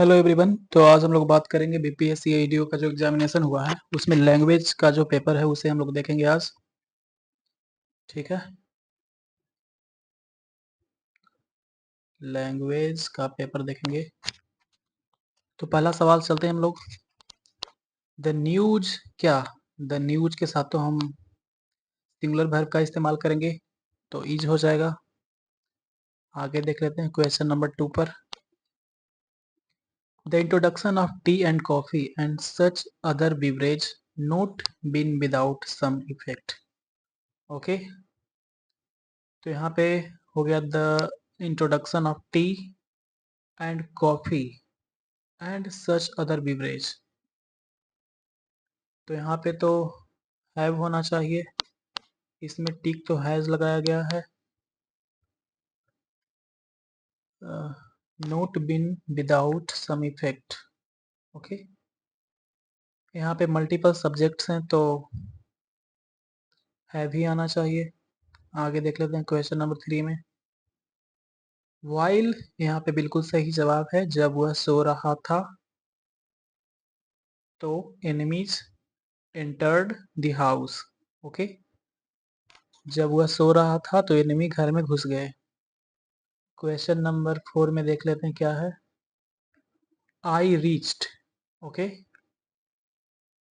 Hello everyone. तो आज हम लोग बात करेंगे बीपीएससी एडीओ का जो एग्जामिनेशन हुआ है उसमें लैंग्वेज का जो पेपर है उसे हम लोग देखेंगे आज। ठीक है, लैंग्वेज का पेपर देखेंगे। तो पहला सवाल चलते हैं हम लोग। द न्यूज क्या, द न्यूज के साथ तो हम सिंगुलर वर्ब का इस्तेमाल करेंगे, तो इज हो जाएगा। आगे देख लेते हैं क्वेश्चन नंबर 2 पर। The introduction of tea and coffee and such other beverage not been without some effect. Okay, तो यहाँ पे हो गया the introduction of tea and coffee and such other beverage. तो यहाँ पे तो हैव होना चाहिए, इसमें टिक तो हैज लगाया गया है। नोट बिन विदाउट सम इफेक्ट। ओके, यहाँ पे मल्टीपल सब्जेक्ट्स हैं तो हैव ही आना चाहिए। आगे देख लेते हैं क्वेश्चन नंबर 3 में। वाइल यहाँ पे बिल्कुल सही जवाब है। जब वह सो रहा था तो enemies entered the house. Okay, जब वह सो रहा था तो एनिमी घर में घुस गए। क्वेश्चन नंबर 4 में देख लेते हैं क्या है। I reached, okay,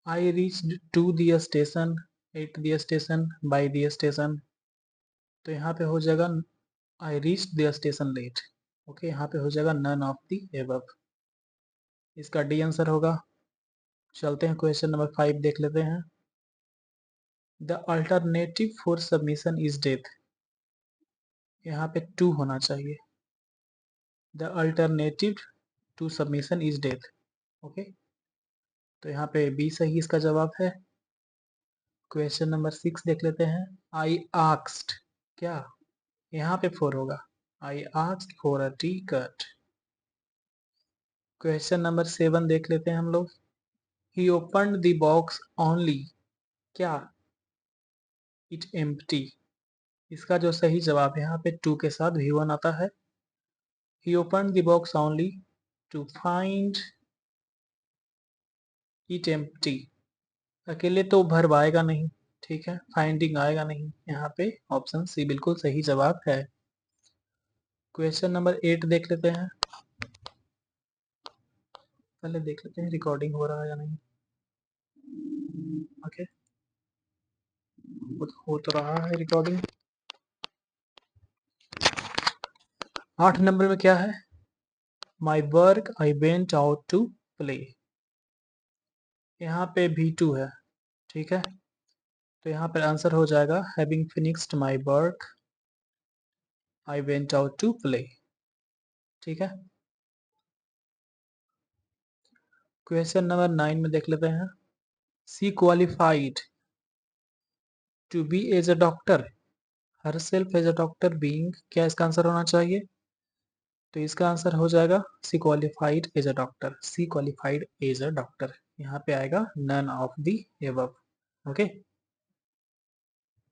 I reached to the station, at the station, by the station. तो यहाँ पे हो जाएगा I reached the station late. Okay, यहाँ पे हो जाएगा नन ऑफ द एबव। इसका डी आंसर होगा। चलते हैं क्वेश्चन नंबर 5 देख लेते हैं। The alternative for submission is death. यहाँ पे टू होना चाहिए। The alternative to submission is death. Okay, तो यहाँ पे बी सही इसका जवाब है। क्वेश्चन नंबर 6 देख लेते हैं। आई आस्क्ड क्या, यहाँ पे 4 होगा। I asked for a T cut. Question number 7 देख लेते हैं हम लोग। ही ओपन्ड द बॉक्स ओनली क्या, इट एम्प्टी। इसका जो सही जवाब है यहाँ पे 2 के साथ V1 आता है। He opened the box only to find it empty. अकेले तो वर्ब आएगा नहीं, ठीक है, फाइंडिंग आएगा नहीं। यहाँ पे ऑप्शन सी बिल्कुल सही जवाब है। क्वेश्चन नंबर 8 देख लेते हैं। पहले देख लेते हैं रिकॉर्डिंग हो रहा है या नहीं। ओके, हो तो रहा है रिकॉर्डिंग। 8 नंबर में क्या है। My work I went out to play. यहाँ पे V2 है, ठीक है, तो यहाँ पर आंसर हो जाएगा having finished my work I went out to play. ठीक है, क्वेश्चन नंबर 9 में देख लेते हैं। She qualified to be as a doctor, herself as a doctor being, क्या इसका आंसर होना चाहिए। तो इसका आंसर हो जाएगा C qualified as a doctor. C qualified as a doctor, यहाँ पे आएगा none of the above. Okay,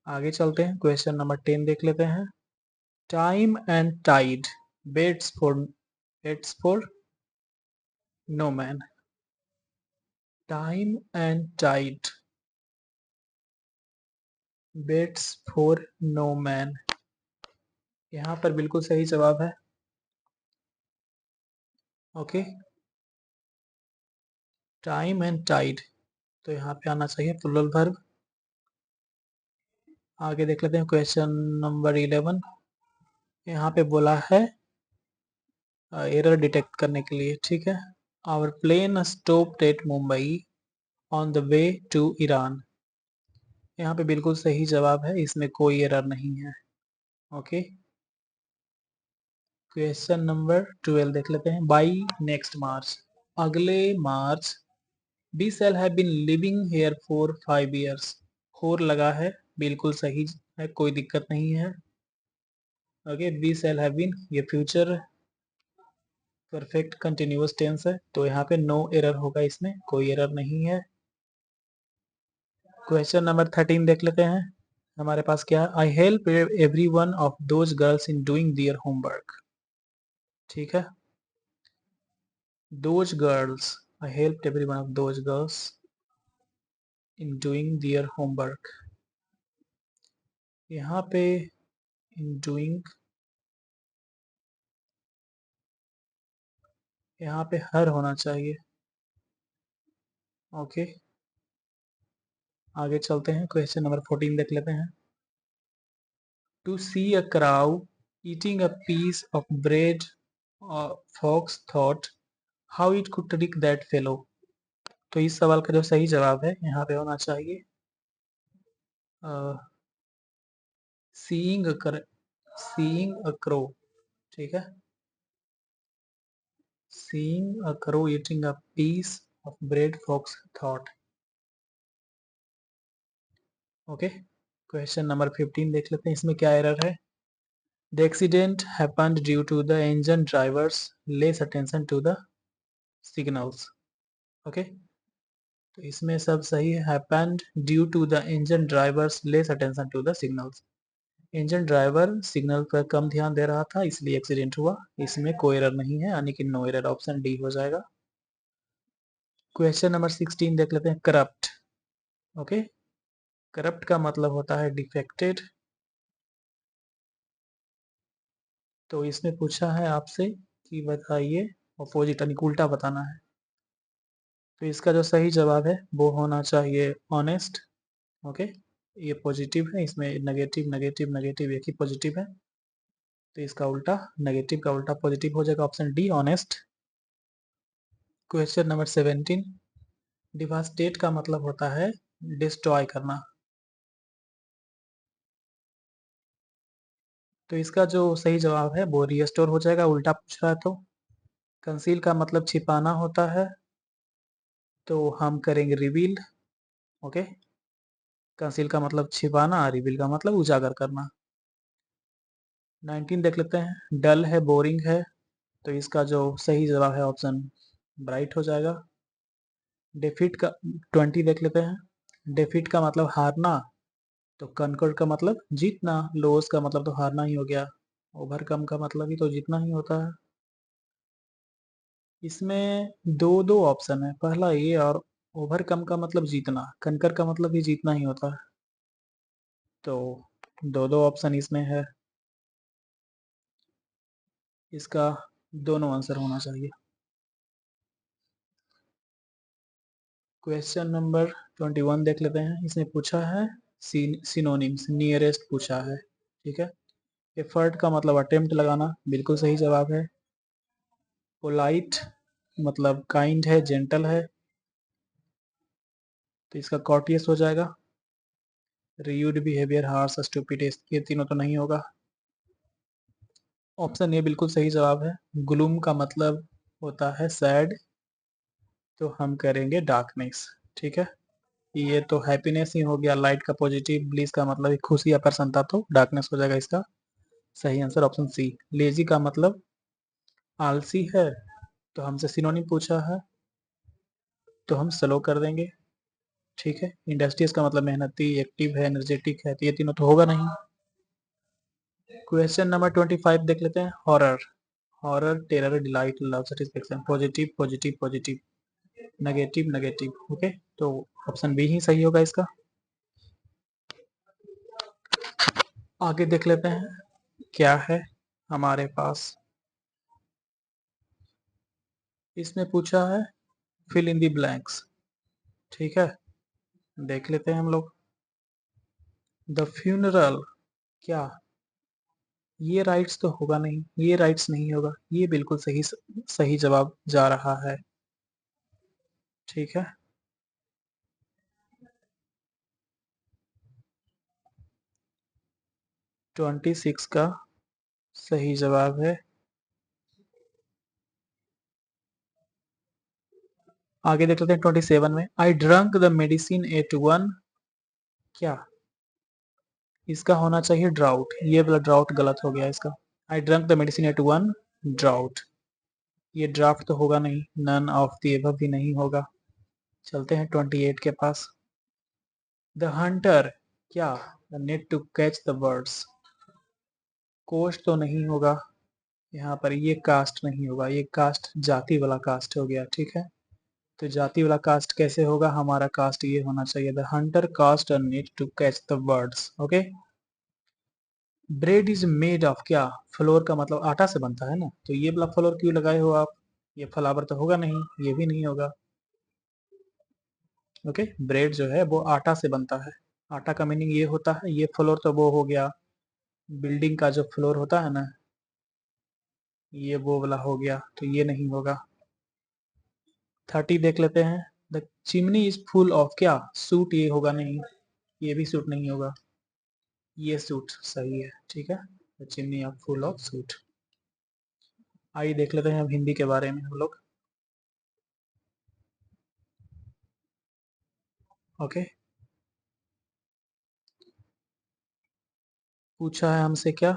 आगे चलते हैं। क्वेश्चन नंबर 10 देख लेते हैं। Time and tide waits for no man. Time and tide waits for no man, यहाँ पर बिल्कुल सही जवाब है। ओके, टाइम एंड टाइड, तो यहाँ पे आना चाहिए प्लूरल वर्ब। आगे देख लेते हैं क्वेश्चन नंबर 11। यहाँ पे बोला है एरर डिटेक्ट करने के लिए, ठीक है। Our plane stopped at Mumbai on the way to Iran. यहाँ पे बिल्कुल सही जवाब है, इसमें कोई एरर नहीं है। ओके, क्वेश्चन नंबर 12 देख लेते हैं। बाई नेक्स्ट मार्च, अगले March, we shall have been living here for 5 years। 4 लगा है, बिल्कुल सही है, कोई दिक्कत नहीं है। Okay, we shall have been, ये फ्यूचर परफेक्ट कंटिन्यूअस टेंस है, तो यहाँ पे नो एरर होगा, इसमें कोई एरर नहीं है। क्वेश्चन नंबर 13 देख लेते हैं। हमारे पास क्या है। I help every one of those girls in doing their homework. ठीक है, Those girls, I helped every one of those girls in doing their homework. यहाँ पे in doing, यहाँ पे हर होना चाहिए। ओके, आगे चलते हैं, क्वेश्चन नंबर 14 देख लेते हैं। To see a cow eating a piece of bread, a fox thought how it could trick that fellow। तो इस सवाल का जो सही जवाब है यहाँ पे होना चाहिए सीइंग अ क्रो। ठीक है, seeing a crow eating a piece of bread fox thought। Okay, question number 15 देख लेते हैं, इसमें क्या एरर है। The accident happened due to the engine driver's less attention to the signals। Okay, तो इसमें सब सही है। happened due to the engine driver's less attention to the signals। Engine driver signal पर कम ध्यान दे रहा था इसलिए एक्सीडेंट हुआ। इसमें कोई एरर नहीं है, यानी कि नो एरर, ऑप्शन डी हो जाएगा। क्वेश्चन नंबर 16 देख लेते हैं, करप्ट। ओके, करप्ट का मतलब होता है डिफेक्टेड। तो इसमें पूछा है आपसे कि बताइए अपोजिट यानी उल्टा बताना है। तो इसका जो सही जवाब है वो होना चाहिए ऑनेस्ट। ओके, ये पॉजिटिव है, इसमें नेगेटिव नेगेटिव नेगेटिव एक ही पॉजिटिव है, तो इसका उल्टा नेगेटिव का उल्टा पॉजिटिव हो जाएगा, option D honest. Question number 17, डिवास्टेट का मतलब होता है डिस्ट्रॉय करना। तो इसका जो सही जवाब है वो रिस्टोर हो जाएगा, उल्टा पूछ रहा है तो। कंसील का मतलब छिपाना होता है, तो हम करेंगे रिवील। ओके, कंसील का मतलब छिपाना, रिवील का मतलब उजागर करना। 19 देख लेते हैं, डल है बोरिंग है, तो इसका जो सही जवाब है ऑप्शन ब्राइट हो जाएगा। डेफीट का 20 देख लेते हैं, डेफीट का मतलब हारना, तो कनकर्ड का मतलब जीतना, लॉस का मतलब तो हारना ही हो गया, ओवरकम का मतलब ही तो जीतना ही होता है। इसमें दो दो ऑप्शन है, पहला ये और ओवरकम का मतलब जीतना, कनकर का मतलब भी जीतना ही होता है, तो दो दो ऑप्शन इसमें है, इसका दोनों आंसर होना चाहिए। क्वेश्चन नंबर 21 देख लेते हैं, इसमें पूछा है सिनोनिम्स, नियरेस्ट पूछा है। ठीक है, एफर्ट का मतलब अटेम्प्ट लगाना, बिल्कुल सही जवाब है। पोलाइट मतलब काइंड है, जेंटल है, तो इसका कॉर्टियस हो जाएगा। रियूड बिहेवियर, हार्श, स्टूपिड, ये तीनों तो नहीं होगा, ऑप्शन ए बिल्कुल सही जवाब है। ग्लूम का मतलब होता है सैड, तो हम करेंगे डार्कनेस। ठीक है, ये तो हैप्पीनेस ही हो गया, लाइट का पॉजिटिव, ब्लिस का मतलब खुशी या प्रसन्नता, तो डार्कनेस हो जाएगा इसका सही आंसर, ऑप्शन सी। लेजी का मतलब आलसी है, तो हमसे सिनोनिम पूछा है, तो हम स्लो कर देंगे। ठीक है, इंडस्ट्रियस का मतलब मेहनती, एक्टिव है, एनर्जेटिक है, तो ये तीनों तो होगा नहीं। क्वेश्चन नंबर 25 देख लेते हैं, horror. Horror, terror, delight, love, satisfaction, positive positive positive, negative negative. Okay, तो ऑप्शन बी ही सही होगा इसका। आगे देख लेते हैं क्या है हमारे पास। इसमें पूछा है फिल इन दी ब्लैंक्स। ठीक है, देख लेते हैं हम लोग। द फ्यूनरल, क्या ये राइट्स तो होगा नहीं, ये राइट्स नहीं होगा, ये बिल्कुल सही सही जवाब जा रहा है। ठीक है, 26 का सही जवाब है। आगे देख लेते हैं 27 में, आई ड्रंक द मेडिसिन एट 1, क्या इसका होना चाहिए ड्राउट, ये वाला ड्राउट गलत हो गया इसका। I drunk the medicine at 1 drought, ये ड्राफ्ट तो होगा नहीं, नन ऑफ द एबव भी नहीं होगा। चलते हैं 28 के पास। द हंटर, क्या the net to catch the birds, cost तो नहीं होगा, यहाँ पर ये कास्ट नहीं होगा, ये कास्ट जाति वाला कास्ट हो गया, ठीक है। तो जाति वाला कास्ट कैसे होगा, हमारा कास्ट ये होना चाहिए, the hunter cast a net to catch the birds. Okay. Bread is made of क्या, फ्लोर का मतलब आटा से बनता है ना, तो ये वाला फ्लोर क्यों लगाए हो आप, ये फ्लावर तो होगा नहीं, ये भी नहीं होगा। ओके, ब्रेड जो है वो आटा से बनता है, आटा का मीनिंग ये होता है, ये फ्लोर तो वो हो गया बिल्डिंग का जो फ्लोर होता है ना, ये वो वाला हो गया, तो ये नहीं होगा। 30 देख लेते हैं, the chimney is full of क्या, सूट, ये होगा नहीं, ये भी सूट नहीं होगा, ये सूट सही है, ठीक है। The chimney of full of suit. आइए देख लेते हैं अब हिंदी के बारे में हम लोग। ओके, पूछा है हमसे क्या,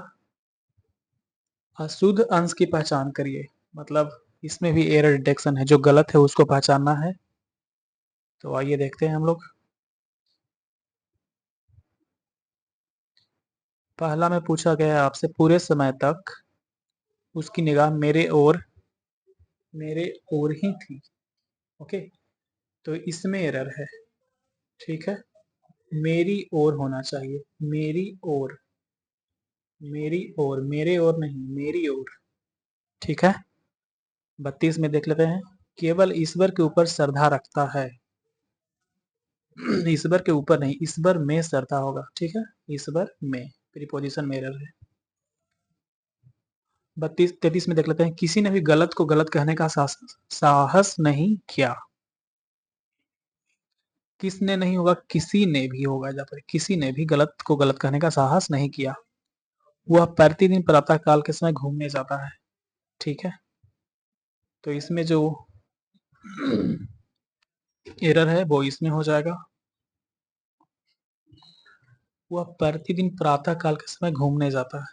अशुद्ध अंश की पहचान करिए, मतलब इसमें भी एरर डिटेक्शन है, जो गलत है उसको पहचानना है। तो आइए देखते हैं हम लोग। पहला में पूछा गया है आपसे, पूरे समय तक उसकी निगाह मेरे ओर ही थी। ओके, तो इसमें एरर है, ठीक है। मेरी ओर होना चाहिए, मेरी ओर, मेरी ओर, मेरे ओर नहीं, मेरी ओर, ठीक है। 32 में देख लेते हैं, केवल ईश्वर के ऊपर श्रद्धा रखता है, ईश्वर के ऊपर नहीं, ईश्वर में श्रद्धा होगा, ठीक है। ईश्वर में, प्रीपोजिशन में एरर है। 33 में देख लेते हैं, किसी ने भी गलत को गलत कहने का साहस नहीं किया, किसने नहीं होगा, किसी ने भी होगा, जहाँ पर किसी ने भी गलत को गलत कहने का साहस नहीं किया, वह प्रतिदिन प्रातः काल के समय घूमने जाता है, ठीक है। तो इसमें जो एरर है वो इसमें हो जाएगा, वह प्रतिदिन प्रातः काल के समय घूमने जाता है।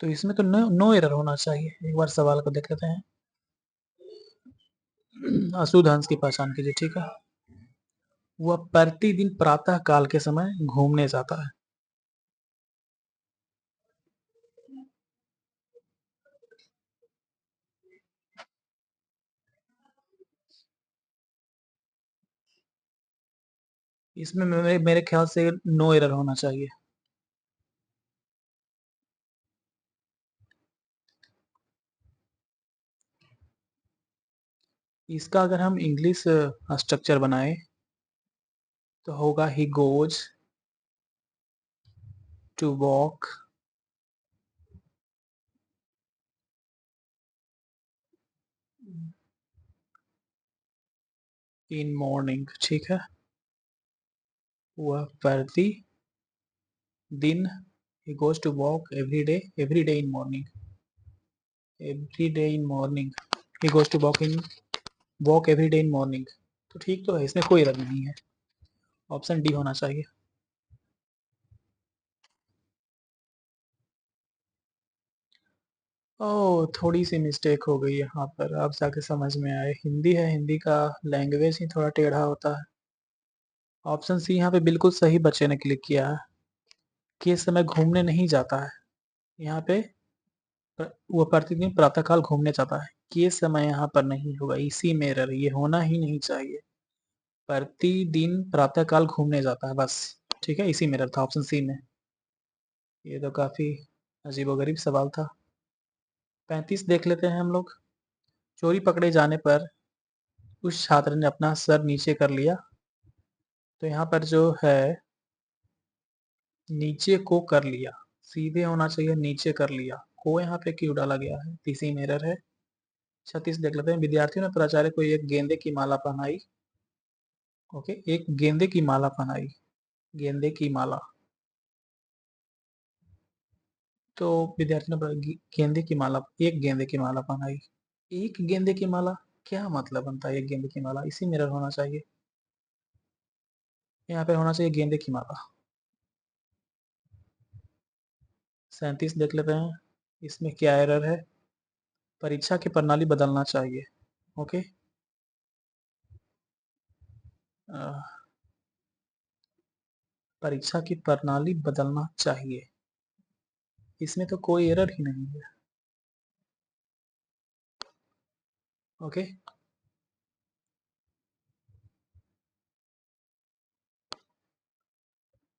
तो इसमें तो नो एरर होना चाहिए, एक बार सवाल को देख लेते हैं। अशुद्ध अंश की पहचान कीजिए, ठीक है। वह प्रतिदिन प्रातः काल के समय घूमने जाता है। इसमें मेरे ख्याल से नो एरर होना चाहिए। इसका अगर हम इंग्लिश स्ट्रक्चर बनाए तो होगा, he goes to walk in morning, ठीक है। वह प्रति दिन, he goes to walk every day in morning, every day in morning, he goes to walk every day in morning। तो ठीक तो है, इसमें कोई एरर नहीं है, ऑप्शन डी होना चाहिए। ओह, थोड़ी सी मिस्टेक हो गई यहाँ पर, अब जाके समझ में आए, हिंदी है, हिंदी का लैंग्वेज ही थोड़ा टेढ़ा होता है। ऑप्शन सी यहाँ पे बिल्कुल सही बच्चे ने क्लिक किया है, कि इस समय घूमने नहीं जाता है, यहाँ पे वो प्रतिदिन प्रातःकाल घूमने जाता है, कि समय यहाँ पर नहीं होगा, इसी में एरर, ये होना ही नहीं चाहिए, प्रतिदिन प्रातःकाल घूमने जाता है बस, ठीक है, इसी में एरर था ऑप्शन सी में। ये तो काफी अजीबोगरीब सवाल था। 35 देख लेते हैं हम लोग, चोरी पकड़े जाने पर उस छात्र ने अपना सर नीचे कर लिया, तो यहाँ पर जो है नीचे को कर लिया, सीधे होना चाहिए नीचे कर लिया, को यहाँ पे क्यों डाला गया है, इसी में एरर है। 36 देख लेते हैं, विद्यार्थियों ने प्राचार्य को एक गेंदे की माला पहनाई। ओके, एक गेंदे की माला पहनाई, गेंदे की माला, तो विद्यार्थियों ने गेंदे की माला, एक गेंदे की माला पहनाई, एक गेंदे की माला, क्या मतलब बनता है एक गेंदे की माला, इसी में एरर होना चाहिए, यहाँ पे होना चाहिए गेंदे की माला। 37 देख लेते हैं, इसमें क्या एरर है, परीक्षा की प्रणाली बदलना चाहिए। ओके, परीक्षा की प्रणाली बदलना चाहिए। इसमें तो कोई एरर ही नहीं है। ओके,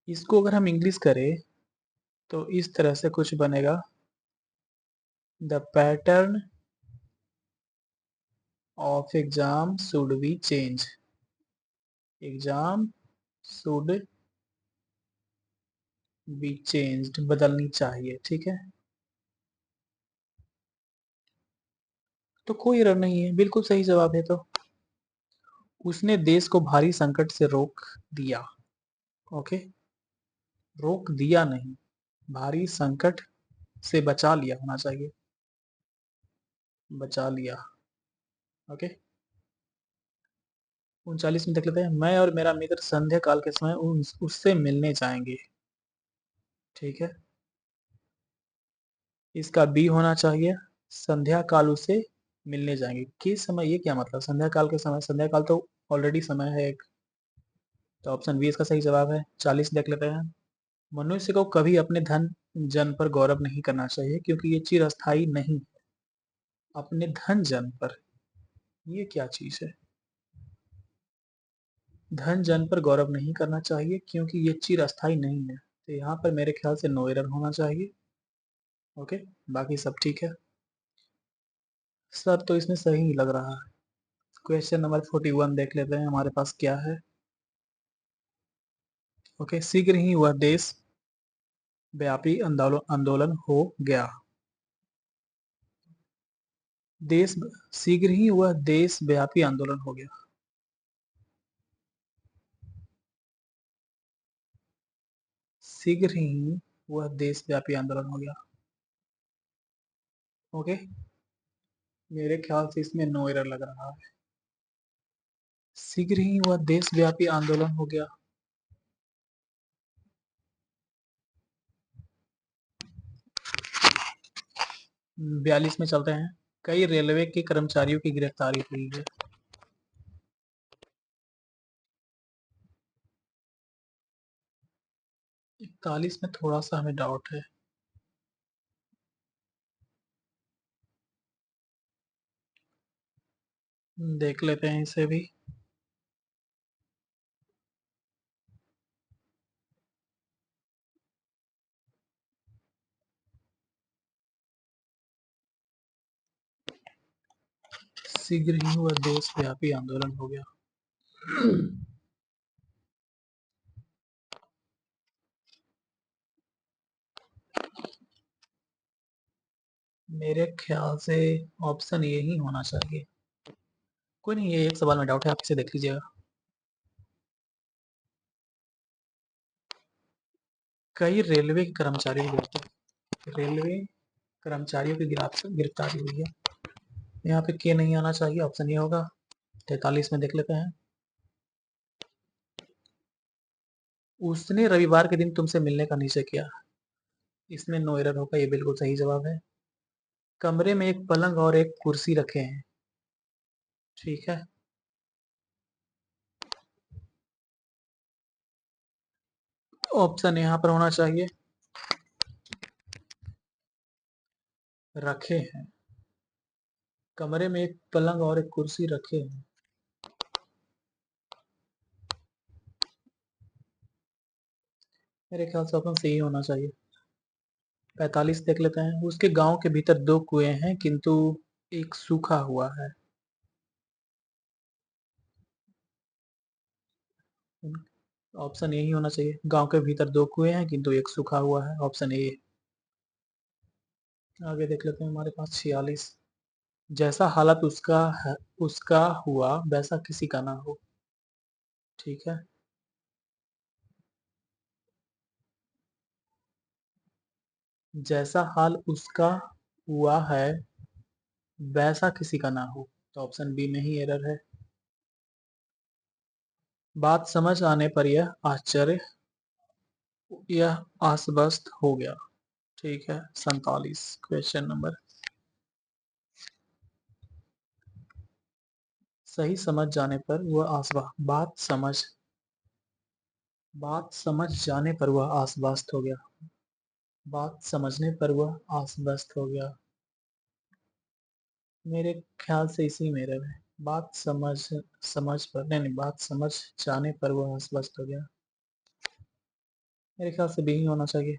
इसको अगर हम इंग्लिश करें तो इस तरह से कुछ बनेगा, the pattern of exam should be change. Exam should be changed, बदलनी चाहिए। ठीक है, तो कोई एरर नहीं है, बिल्कुल सही जवाब है। तो उसने देश को भारी संकट से रोक दिया। ओके, रोक दिया नहीं, भारी संकट से बचा लिया होना चाहिए, बचा लिया। ओके, 39 में देख लेते हैं। मैं और मेरा मित्र संध्या काल के समय उससे मिलने जाएंगे। ठीक है, इसका बी होना चाहिए, संध्या काल उसे मिलने जाएंगे। किस समय, ये क्या मतलब, संध्या काल के समय? संध्या काल तो ऑलरेडी समय है एक, तो ऑप्शन बी इसका सही जवाब है। 40 देख लेते हैं। मनुष्य को कभी अपने धन जन पर गौरव नहीं करना चाहिए क्योंकि ये चिरस्थायी नहीं। अपने धन जन पर, ये क्या चीज है? धन जन पर गौरव नहीं करना चाहिए क्योंकि ये चिरस्थायी नहीं है, तो यहाँ पर मेरे ख्याल से नो एरर होना चाहिए। ओके, बाकी सब ठीक है। सर तो इसमें सही ही लग रहा है। क्वेश्चन नंबर 41 देख लेते हैं हमारे पास क्या है। ओके, शीघ्र ही वह देश व्यापी आंदोलन हो गया। देश, शीघ्र ही वह देश व्यापी आंदोलन हो गया। शीघ्र ही वह देश व्यापी आंदोलन हो गया। ओके, मेरे ख्याल से इसमें नो एरर लग रहा है। शीघ्र ही वह देशव्यापी आंदोलन हो गया। 42 में चलते हैं। कई रेलवे के कर्मचारियों की गिरफ्तारी हुई है। 41 में थोड़ा सा हमें डाउट है। देख लेते हैं इसे भी। शीघ्र ही वह देशव्यापी आंदोलन हो गया। मेरे ख्याल से ऑप्शन ए ही होना चाहिए। कोई नहीं, ये एक सवाल में डाउट है, आप इसे देख लीजिएगा। कई रेलवे के कर्मचारियों की, रेलवे कर्मचारियों की गिरफ्तारी हुई है। यहाँ पे के नहीं आना चाहिए, ऑप्शन ये होगा। 43 में देख लेते हैं। उसने रविवार के दिन तुमसे मिलने का निश्चय किया। इसमें नो एरर होगा, ये बिल्कुल सही जवाब है। कमरे में एक पलंग और एक कुर्सी रखे हैं। ठीक है, ऑप्शन यहाँ पर होना चाहिए, रखे हैं। कमरे में एक पलंग और एक कुर्सी रखे हैं। मेरे ख्याल से ऑप्शन सही होना चाहिए। 45 देख लेते हैं। उसके गांव के भीतर दो कुएं हैं किंतु एक सूखा हुआ है। ऑप्शन ए ही होना चाहिए। गांव के भीतर दो कुएं हैं किंतु एक सूखा हुआ है, ऑप्शन ए। आगे देख लेते हैं हमारे पास 46। जैसा हालत उसका है, उसका हुआ वैसा किसी का ना हो। ठीक है, जैसा हाल उसका हुआ है वैसा किसी का ना हो, तो ऑप्शन बी में ही एरर है। बात समझ आने पर यह आश्वस्त हो गया। ठीक है, 47 क्वेश्चन नंबर। सही समझ जाने पर वह आश्वस्त, बात समझ बात समझ जाने पर वह आश्वस्त हो गया। बात समझने पर वह आश्वस्त हो गया। मेरे ख्याल से इसी में रहे। बात समझ समझ पर नहीं, बात समझ जाने पर वह आश्वस्त हो गया। मेरे ख्याल से भी ही होना चाहिए।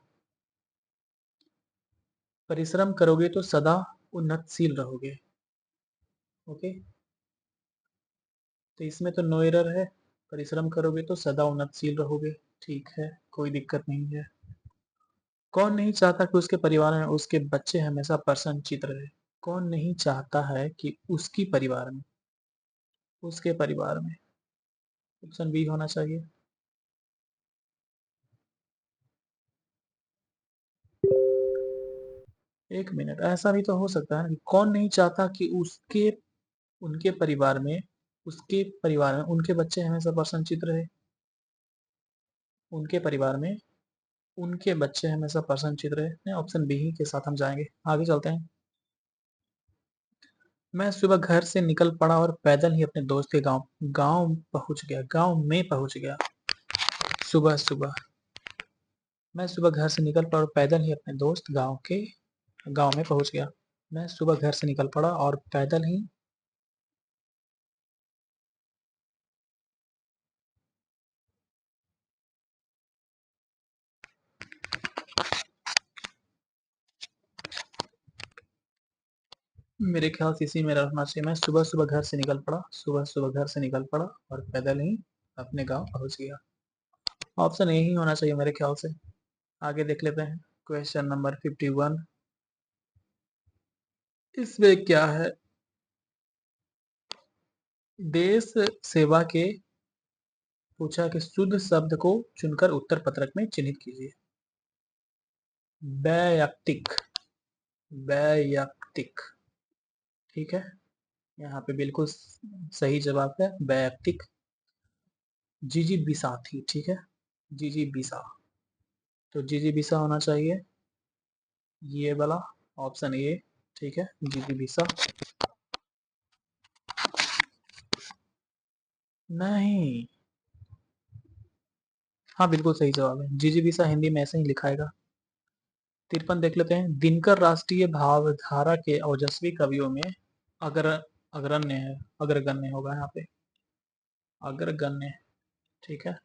परिश्रम करोगे तो सदा उन्नतशील रहोगे। ओके, तो इसमें तो नो एरर है। परिश्रम करोगे तो सदा उन्नतशील रहोगे। ठीक है, कोई दिक्कत नहीं है। कौन नहीं चाहता कि उसके परिवार में उसके बच्चे हमेशा प्रसन्नचित्त रहे। कौन नहीं चाहता है कि उसकी परिवार में उसके परिवार में ऑप्शन बी होना चाहिए। एक मिनट, ऐसा भी तो हो सकता है ना कि कौन नहीं चाहता कि उसके उनके परिवार में उसके परिवार में उनके बच्चे हमेशा प्रसन्नचित्त रहे। उनके परिवार में उनके बच्चे हमेशा प्रसन्नचित्त रहे। नहीं, ऑप्शन बी ही के साथ हम जाएंगे। आगे चलते हैं। मैं सुबह घर से निकल पड़ा और पैदल ही अपने दोस्त के गांव गांव पहुंच गया गांव में पहुंच गया। सुबह सुबह मैं सुबह घर से निकल पड़ा और पैदल ही अपने दोस्त गांव में पहुंच गया। मैं सुबह घर से निकल पड़ा और पैदल ही मेरे ख्याल से इसी में रहना चाहिए। मैं सुबह सुबह घर से निकल पड़ा, सुबह सुबह घर से निकल पड़ा और पैदल ही अपने गांव पहुंच गया। ऑप्शन यही होना चाहिए मेरे ख्याल से। आगे देख लेते हैं। Question number 51। इसमें क्या है? देश सेवा के पूछा कि शुद्ध शब्द को चुनकर उत्तर पत्रक में चिन्हित कीजिए। वैयक्तिक। वैयक्तिक। ठीक है, यहाँ पे बिल्कुल सही जवाब है वैयक्तिक। जीजी बिसा थी। ठीक है, जीजी बिसा। तो जीजी बिसा होना चाहिए ये वाला, ऑप्शन ए। ठीक है, जीजी बिसा। नहीं, हाँ बिल्कुल सही जवाब है। जीजी बिसा हिंदी में ऐसे ही लिखाएगा। 53 देख लेते हैं। दिनकर राष्ट्रीय भावधारा के ओजस्वी कवियों में अगर अग्रण्य है, अग्रगण्य होगा यहाँ पे, अग्रगण्य। ठीक है,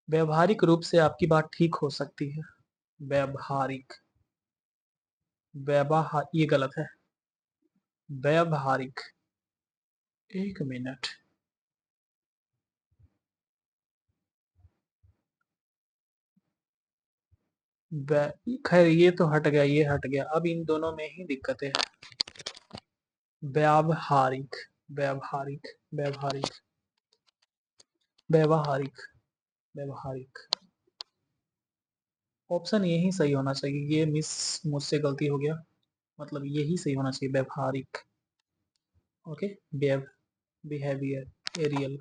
व्यवहारिक रूप से आपकी बात ठीक हो सकती है। व्यवहारिक, व्यवहार ये गलत है। व्यवहारिक। एक मिनट, खैर ये तो हट गया, ये हट गया। अब इन दोनों में ही दिक्कतें हैं। व्यावहारिक, व्यावहारिक, व्यावहारिक, व्यावहारिक, व्यावहारिक। ऑप्शन यही सही होना चाहिए। ये मुझसे गलती हो गया। मतलब यही सही होना चाहिए, व्यावहारिक। Okay, behaviour, aerial.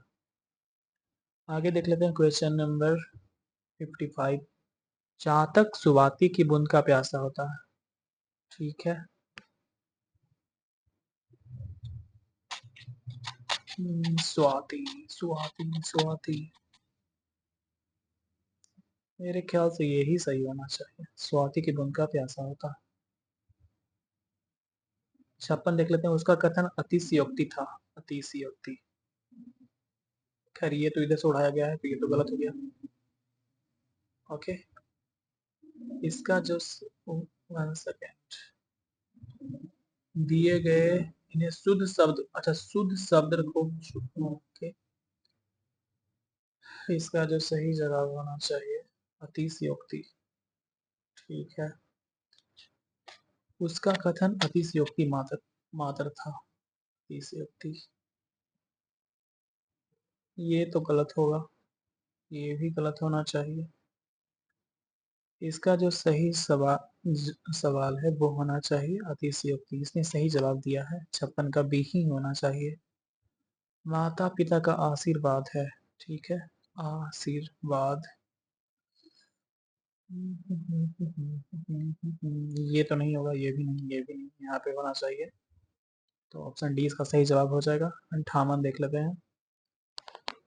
आगे देख लेते हैं। Question number 55। चातक सुवाती की बूंद का प्यासा होता है। ठीक है, स्वाति स्वाति स्वाति। मेरे ख्याल से यही सही होना चाहिए, स्वाति की बूंद का प्यासा होता है। 56 देख लेते हैं। उसका कथन अतिशयोक्ति था। अतिशयोक्ति। खैर ये तो इधर से उड़ाया गया है, तो ये तो गलत हो गया। ओके, इसका जो 1 सेकेंड दिए गए इन्हें शुद्ध शब्द, अच्छा शुद्ध शब्द रखो। ओके, इसका जो सही जवाब होना चाहिए अतिशयोक्ति। ठीक है, उसका कथन अतिशयोक्ति मात्र मात्र था। अतिशयोक्ति, ये तो गलत होगा। ये भी गलत होना चाहिए। इसका जो सही सवाल है वो होना चाहिए अतिशयोक्ति। इसने सही जवाब दिया है। 56 का बी ही होना चाहिए। माता पिता का आशीर्वाद है। ठीक है, आशीर्वाद। ये तो नहीं होगा, ये भी नहीं, ये भी नहीं, यहाँ पे होना चाहिए। तो ऑप्शन डी इसका सही जवाब हो जाएगा। 58 देख लेते हैं।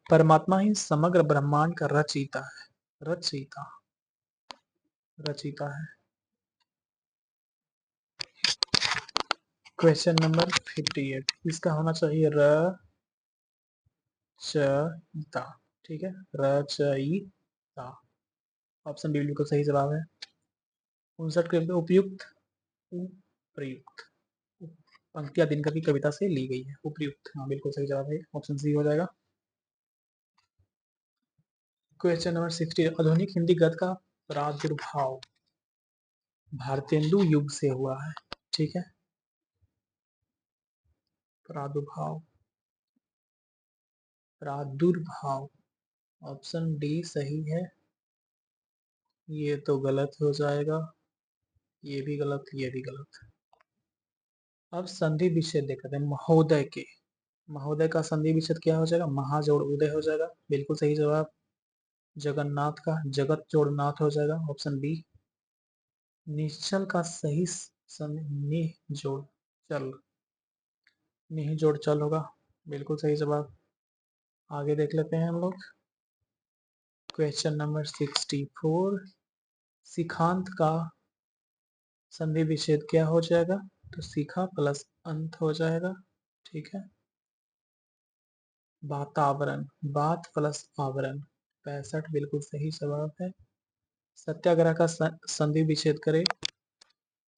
परमात्मा ही समग्र ब्रह्मांड का रचयिता है, रचयिता, रचयिता है। क्वेश्चन नंबर 58, इसका होना चाहिए रचयिता, ठीक है, रचयिता। ऑप्शन बी बिल्कुल सही जवाब है। 59 के उपयुक्त, उपयुक्त, पंक्तियां दिनकर की कविता से ली गई है। उपयुक्त, हाँ बिल्कुल सही जवाब है, ऑप्शन सी हो जाएगा। क्वेश्चन नंबर 60, आधुनिक हिंदी गद्य का प्रादुर्भाव भारतेंदु युग से हुआ है, ठीक है। प्रादुर्भाव, प्रादुर्भाव, ऑप्शन डी सही है। ये तो गलत हो जाएगा, ये भी गलत, ये भी गलत। अब संधि विच्छेद देखते हैं महोदय के। महोदय का संधि विच्छेद क्या हो जाएगा? महाजोड़ उदय हो जाएगा, बिल्कुल सही जवाब। जगन्नाथ का जगत जोड़ नाथ हो जाएगा, ऑप्शन बी। निश्चल का सही निह जोड़ चल, निह जोड़ चल होगा, बिल्कुल सही जवाब। आगे देख लेते हैं हम लोग। क्वेश्चन नंबर 64, शिखांत का संधि विच्छेद क्या हो जाएगा? तो शिखा प्लस अंत हो जाएगा, ठीक है। वातावरण, बात प्लस आवरण, 65 बिल्कुल सही जवाब है। सत्याग्रह का संधि विच्छेद करें,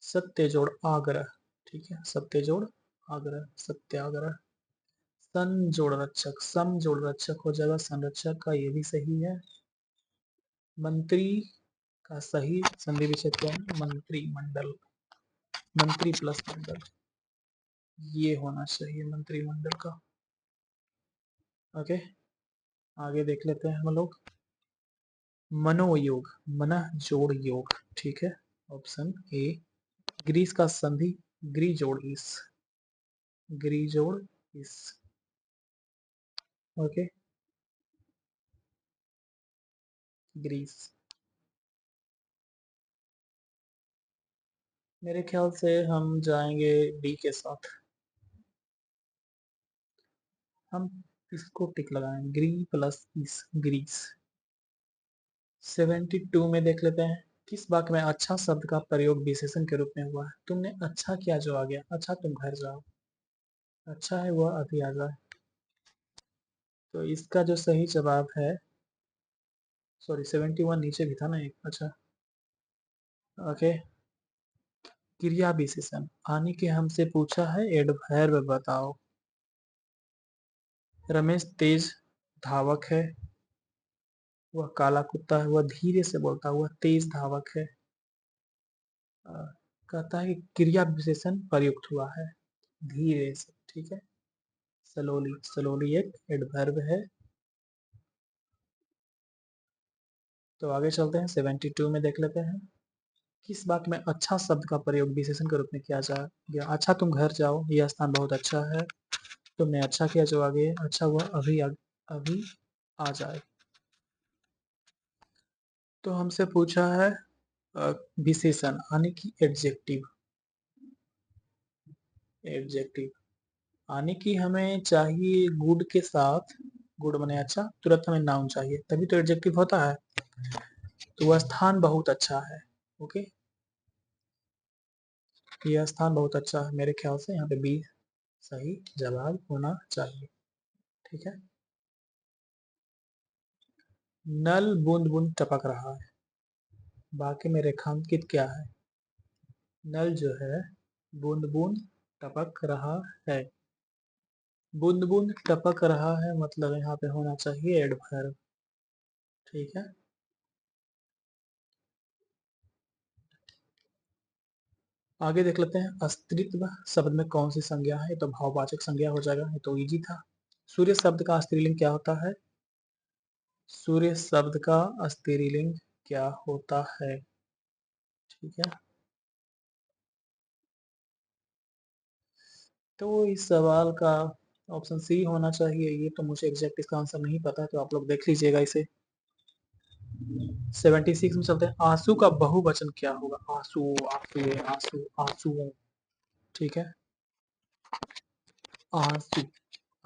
सत्य जोड़ आग्रह, ठीक है, सत्य जोड़ आग्रह, सत्याग्रह। सन जोड़ रक्षक, सम जोड़ रक्षक हो जाएगा, संरक्षक का, ये भी सही है। मंत्री का सही संधि विच्छेद क्या है? मंत्री मंडल, मंत्री प्लस मंडल, ये होना चाहिए मंत्रिमंडल का। ओके, आगे देख लेते हैं हम लोग। मनोयोग, मनः जोड़ योग, ठीक है, ऑप्शन ए। ग्रीस का संधि ग्री जोड़ इस, ग्री जोड़ इस, ओके, ग्रीस। मेरे ख्याल से हम जाएंगे डी के साथ, हम इसको टिक लगाएंगे, ग्री प्लस इस, ग्रीस। 72 में देख लेते हैं, किस वाक्य में अच्छा शब्द का प्रयोग विशेषण के रूप में हुआ है? तुमने अच्छा किया जो आ गया, अच्छा तुम घर जाओ, अच्छा है वह अभी आ जाए। तो इसका जो सही जवाब है, सॉरी 71 नीचे भी था ना एक, अच्छा, ओके। क्रिया विशेषण, आने के हमसे पूछा है एडवर्ब बताओ। रमेश तेज धावक है, वह काला कुत्ता है, वह धीरे से बोलता है, वह तेज धावक है। कहता है कि क्रिया विशेषण प्रयुक्त हुआ है धीरे से, ठीक है, स्लोली, स्लोली एक एडवर्ब है। तो आगे चलते हैं, 72 में देख लेते हैं, किस वाक्य में अच्छा शब्द का प्रयोग विशेषण के रूप में किया जाएगा? अच्छा तुम घर जाओ, यह स्थान बहुत अच्छा है, तुमने अच्छा किया जो आगे, अच्छा हुआ अभी अभी आ जाए। तो हमसे पूछा है विशेषण, यानी कि एडजेक्टिव, एडजेक्टिव यानी कि हमें चाहिए गुड के साथ, गुड बने अच्छा, तुरंत हमें नाउन चाहिए, तभी तो एडजेक्टिव होता है। तो वह स्थान बहुत अच्छा है, ओके, यह स्थान बहुत अच्छा है, मेरे ख्याल से यहाँ पे बी सही जवाब होना चाहिए, ठीक है। नल बूंद बूंद टपक रहा है, वाक्य में रेखांकित क्या है? नल जो है बूंद बूंद टपक रहा है, बूंद बूंद टपक रहा है मतलब यहाँ पे होना चाहिए एडवर्ब, ठीक है। आगे देख लेते हैं, अस्तित्व शब्द में कौन सी संज्ञा है? तो भाववाचक संज्ञा हो जाएगा, ये तो इजी था। सूर्य शब्द का स्त्रीलिंग क्या होता है? सूर्य शब्द का स्त्रीलिंग क्या होता है, ठीक है। तो इस सवाल का ऑप्शन सी होना चाहिए, ये तो मुझे एग्जैक्ट इसका आंसर नहीं पता, तो आप लोग देख लीजिएगा इसे। 76 में चलते हैं, आंसू का बहुवचन क्या होगा? आंसू, आंसू, आंसू, आंसू, ठीक है, आंसू,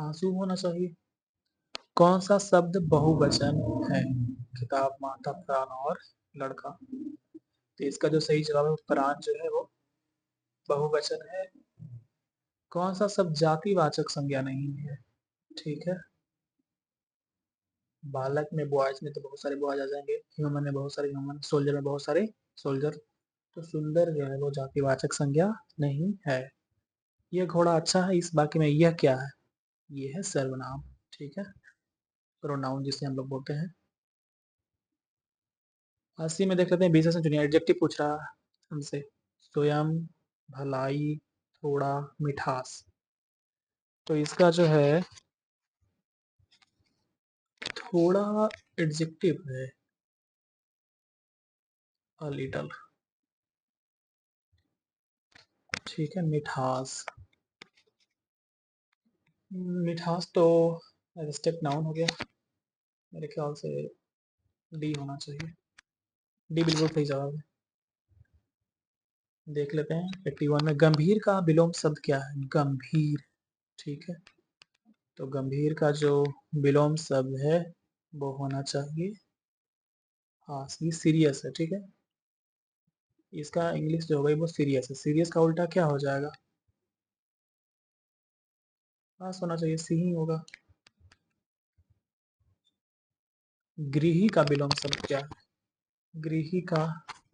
आंसू होना चाहिए। कौन सा शब्द बहुवचन है? किताब, माता, प्राण और लड़का। तो इसका जो सही जवाब है प्राण जो है वो बहुवचन है। कौन सा शब्द जातिवाचक संज्ञा नहीं है? ठीक है, बालक में बॉयज में तो बहुत सारे बॉयज आ जाएंगे, ह्यूमन में बहुत सारे ह्यूमन, सोल्जर में बहुत सारे सोल्जर। तो सुंदर जो है वो जातिवाचक संज्ञा नहीं है। यह घोड़ा अच्छा है, इस वाक्य में यह क्या है? ये है सर्वनाम। ठीक है, प्रोनाउन जिसे हम लोग बोलते हैं। 80 में देख लेते हैं, 20 से चुनिए। एडजेक्टिव पूछ रहा है हमसे। स्वयं, भलाई, थोड़ा, मिठास। तो इसका जो है थोड़ा एडजेक्टिव है, अ लिटल। ठीक है, मिठास। मिठास तो एडजेक्टिव नाउन हो गया, मेरे ख्याल से डी होना चाहिए। डी बिल्कुल सही जवाब है। देख लेते हैं 81 में, गंभीर का विलोम शब्द क्या है? गंभीर। ठीक है, तो गंभीर का जो विलोम शब्द है वो होना चाहिए, हाँ, सीरियस है। ठीक है, इसका इंग्लिश जो होगा वो सीरियस है। सीरियस का उल्टा क्या हो जाएगा? पास होना चाहिए, सी ही होगा। गृही का विलोम शब्द क्या है? गृही का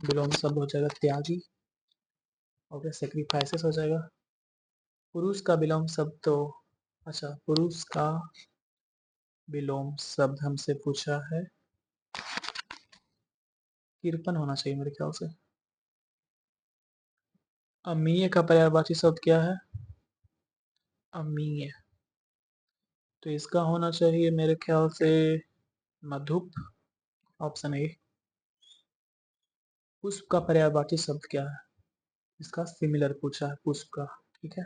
विलोम शब्द हो जाएगा त्यागी। ओके, सेक्रीफाइसेस हो जाएगा। पुरुष का विलोम शब्द तो, अच्छा, पुरुष का विलोम शब्द हमसे पूछा है, कृपन होना चाहिए मेरे ख्याल से। अमीय का पर्यायवाची शब्द क्या है? अमीय। तो इसका होना चाहिए मेरे ख्याल से मधुप, ऑप्शन ए। पुष्प का पर्यायवाची शब्द क्या है? इसका सिमिलर पूछा है, पुष्प का। ठीक है,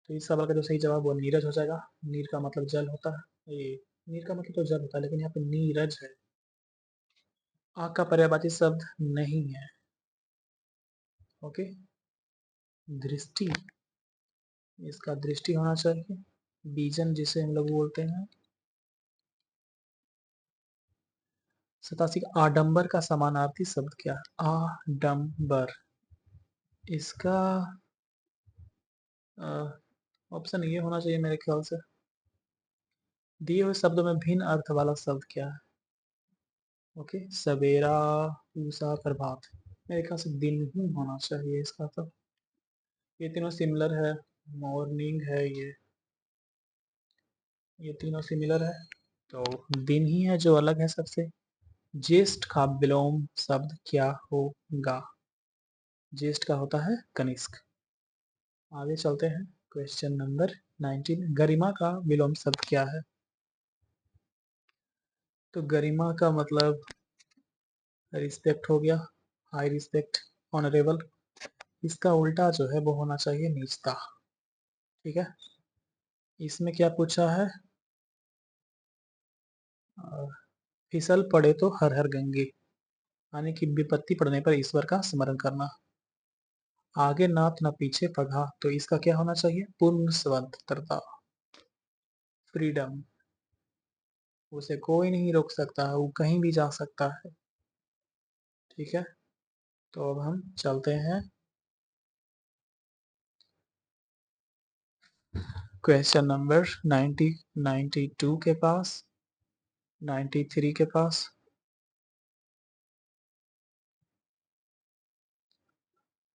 तो इस सवाल का जो सही जवाब वो नीरज हो जाएगा। नीर का मतलब जल होता है, ये नीर का मतलब तो जल होता है, लेकिन यहाँ पे नीरज है। आग का पर्यायवाची शब्द नहीं है। ओके, दृष्टि, इसका दृष्टि होना चाहिए। बीजन जिसे हम लोग बोलते हैं। 87 आडंबर का समानार्थी शब्द क्या है? आडंबर। इसका ऑप्शन ये होना चाहिए मेरे ख्याल से। दिए हुए शब्दों में भिन्न अर्थ वाला शब्द क्या है? ओके, सवेरा, पूसा, प्रभात। मेरे ख्याल से दिन ही होना चाहिए इसका तो। ये तीनों सिमिलर है, मॉर्निंग है ये तीनों सिमिलर है, तो दिन ही है जो अलग है सबसे। ज्येष्ठ का विलोम शब्द क्या होगा? ज्येष्ठ का होता है कनिष्क। आगे चलते हैं, क्वेश्चन नंबर 19। गरिमा का विलोम शब्द क्या है? तो गरिमा का मतलब रिस्पेक्ट हो गया, हाई रिस्पेक्ट, ऑनरेबल। इसका उल्टा जो है वो होना चाहिए नीचता। ठीक है, इसमें क्या पूछा है? फिसल पड़े तो हर हर गंगे, यानी कि विपत्ति पड़ने पर ईश्वर का स्मरण करना। आगे नाथ न पीछे पगा, तो इसका क्या होना चाहिए? पूर्ण स्वतंत्रता, फ्रीडम। उसे कोई नहीं रोक सकता है, वो कहीं भी जा सकता है। ठीक है, तो अब हम चलते हैं क्वेश्चन नंबर 90, 92 के पास, 93 के पास।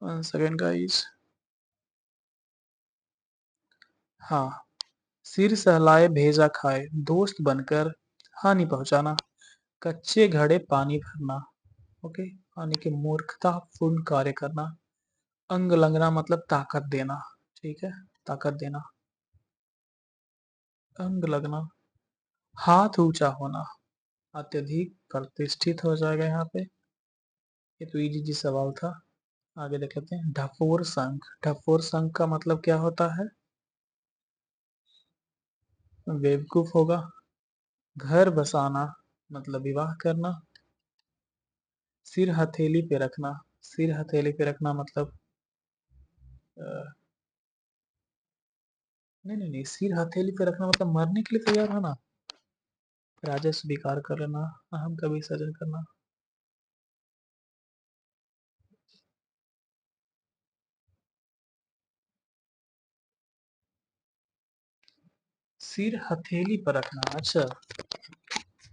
One second guys. हाँ, सिर सहलाए भेजा खाए, दोस्त बनकर हानि पहुंचाना, कच्चे घड़े पानी भरना। ओके, यानी कि मूर्खतापूर्ण कार्य करना। अंग लंगना मतलब ताकत देना। ठीक है, ताकत देना। अंग लगना, हाथ ऊंचा होना, अत्यधिक प्रतिष्ठित हो जाएगा यहाँ पे। ये तो इजी जी सवाल था। आगे देख लेते हैं, ढफोर संख। ढफोर संख का मतलब क्या होता है? बेवकूफ होगा। घर बसाना मतलब विवाह करना। सिर हथेली पे रखना, सिर हथेली पे रखना मतलब नहीं नहीं नहीं, सिर हथेली पे रखना मतलब मरने के लिए तैयार होना। राजस्व स्वीकार कर लेना, अहम का विसर्जन करना। सिर हथेली पर रखना, अच्छा।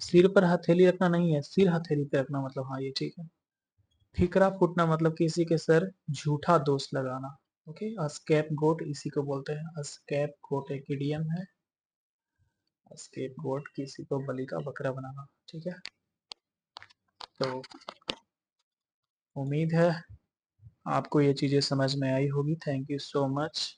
सिर पर हथेली रखना नहीं है, सिर हथेली पे रखना मतलब, हाँ ये ठीक है। ठीकरा फूटना मतलब किसी के सर झूठा दोष लगाना। ओके, स्कैप गोट इसी को बोलते हैं, स्कैप गोट एक इडियम है। स्केप गोट किसी को बलि का बकरा बनाना, ठीक है। तो उम्मीद है आपको ये चीजें समझ में आई होगी। Thank you so much.